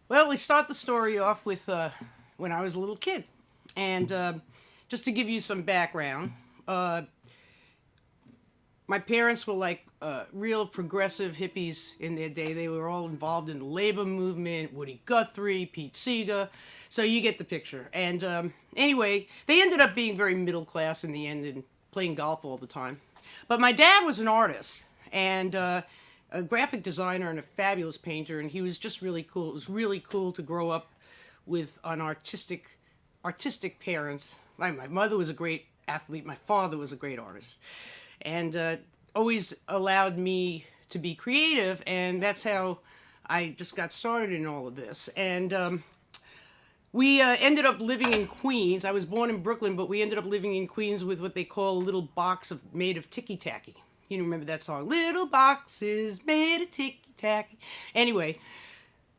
Well, we start the story off with when I was a little kid. And just to give you some background, uh, my parents were like real progressive hippies in their day. They were all involved in the labor movement, Woody Guthrie, Pete Seeger. So you get the picture. And anyway, they ended up being very middle class in the end and playing golf all the time. But my dad was an artist and a graphic designer and a fabulous painter, and he was just really cool. It was really cool to grow up with an artistic parents. My mother was a great athlete. My father was a great artist, and always allowed me to be creative. And that's how I just got started in all of this. And we ended up living in Queens. I was born in Brooklyn, but we ended up living in Queens with what they call a little box made of Ticky Tacky. You remember that song? Little boxes made of Ticky Tacky. Anyway,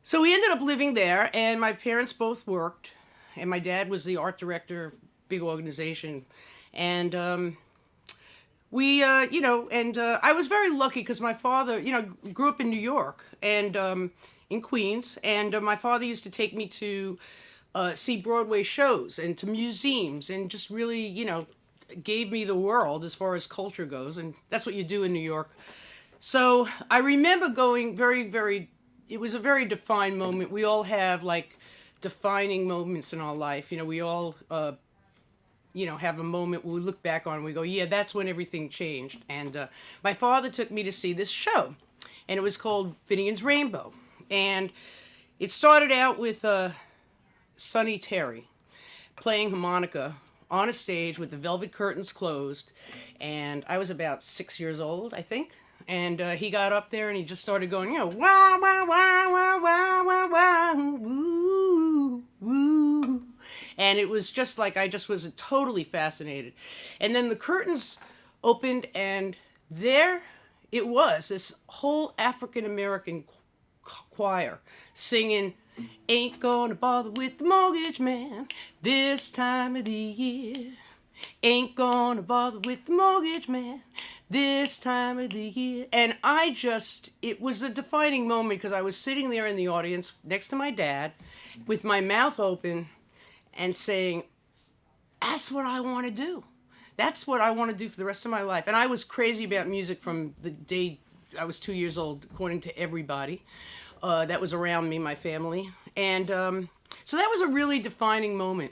so we ended up living there, and my parents both worked, and my dad was the art director of a big organization. And I was very lucky because my father, grew up in New York and in Queens, and my father used to take me to see Broadway shows and to museums and just really, gave me the world as far as culture goes, and that's what you do in New York. So I remember going it was a very defined moment. We all have like defining moments in our life. We all, have a moment where we look back on and we go, yeah, that's when everything changed. And my father took me to see this show, and it was called Finnegan's Rainbow. And it started out with Sonny Terry playing harmonica on a stage with the velvet curtains closed, and I was about 6 years old, I think. And he got up there and he just started going, wah, wah, wah, wah, wah, wah, wah, woo, woo. And it was just like, I just was totally fascinated. And then the curtains opened, and there it was, this whole African American choir singing, "Ain't gonna bother with the mortgage man this time of the year. Ain't gonna bother with the mortgage man this time of the year." And it was a defining moment because I was sitting there in the audience next to my dad with my mouth open and saying, that's what I want to do. That's what I want to do for the rest of my life. And I was crazy about music from the day I was 2 years old, according to everybody that was around me, my family. And so that was a really defining moment.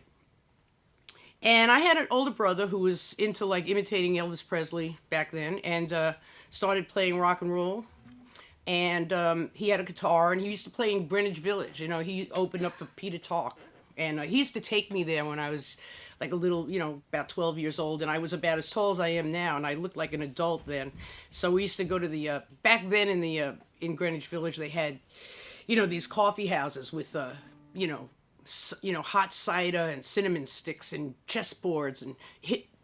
And I had an older brother who was into like imitating Elvis Presley back then, and started playing rock and roll. And he had a guitar, and he used to play in Greenwich Village. He opened up for Peter Talk. And he used to take me there when I was like a little, about 12 years old. And I was about as tall as I am now, and I looked like an adult then. So we used to go to the, back then in Greenwich Village, they had, these coffee houses with, hot cider and cinnamon sticks and chessboards and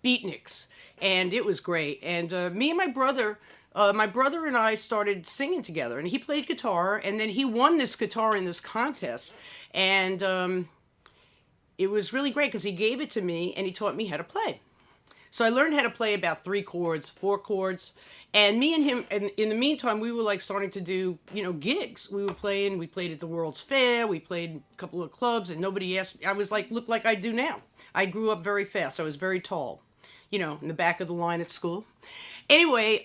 beatniks. And it was great. And me and my brother and I started singing together, and he played guitar, and then he won this guitar in this contest. And it was really great because he gave it to me and he taught me how to play. So I learned how to play about 3 chords, 4 chords. And me and him, and in the meantime, we were like starting to do, gigs. We played at the World's Fair, we played a couple of clubs, and nobody asked me. I was like, looked like I do now. I grew up very fast. I was very tall, in the back of the line at school. Anyway,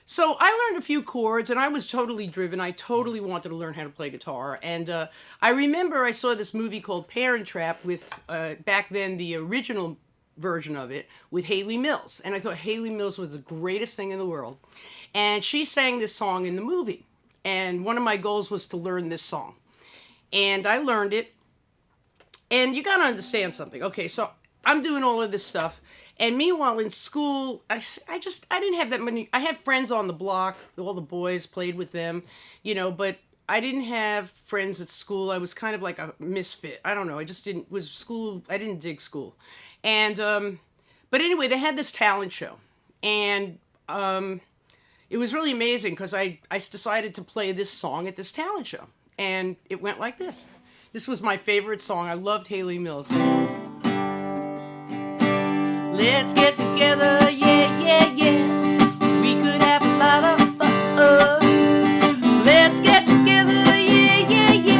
so I learned a few chords, and I was totally driven. I totally wanted to learn how to play guitar. And I remember I saw this movie called Parent Trap with, back then, the original version of it with Haley Mills. And I thought Haley Mills was the greatest thing in the world. And she sang this song in the movie. And one of my goals was to learn this song. And I learned it. And you got to understand something. Okay, so I'm doing all of this stuff. And meanwhile, in school, I didn't have that many. I had friends on the block. All the boys played with them, but I didn't have friends at school. I was kind of like a misfit. I don't know. I didn't dig school. And, but anyway, they had this talent show. And it was really amazing because I decided to play this song at this talent show. And it went like this. This was my favorite song. I loved Haley Mills. Let's get together, yeah, yeah, yeah. We could have a lot of fun. Let's get together, yeah, yeah, yeah.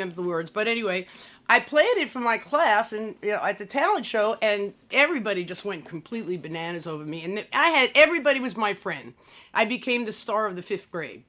remember the words. But anyway, I played it for my class and at the talent show, and everybody just went completely bananas over me. And everybody was my friend. I became the star of the 5th grade.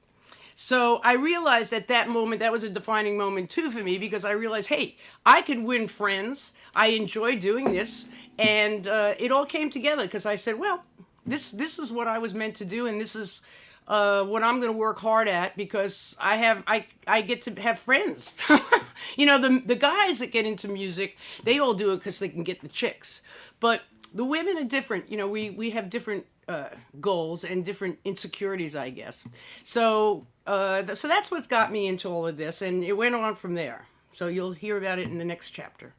So I realized at that moment, that was a defining moment too for me, because I realized, hey, I could win friends. I enjoy doing this. And it all came together because I said, well, this is what I was meant to do, and this is what I'm going to work hard at, because I get to have friends. The guys that get into music, they all do it because they can get the chicks. But the women are different. We have different goals and different insecurities, I guess. So so that's what got me into all of this, and it went on from there. So you'll hear about it in the next chapter.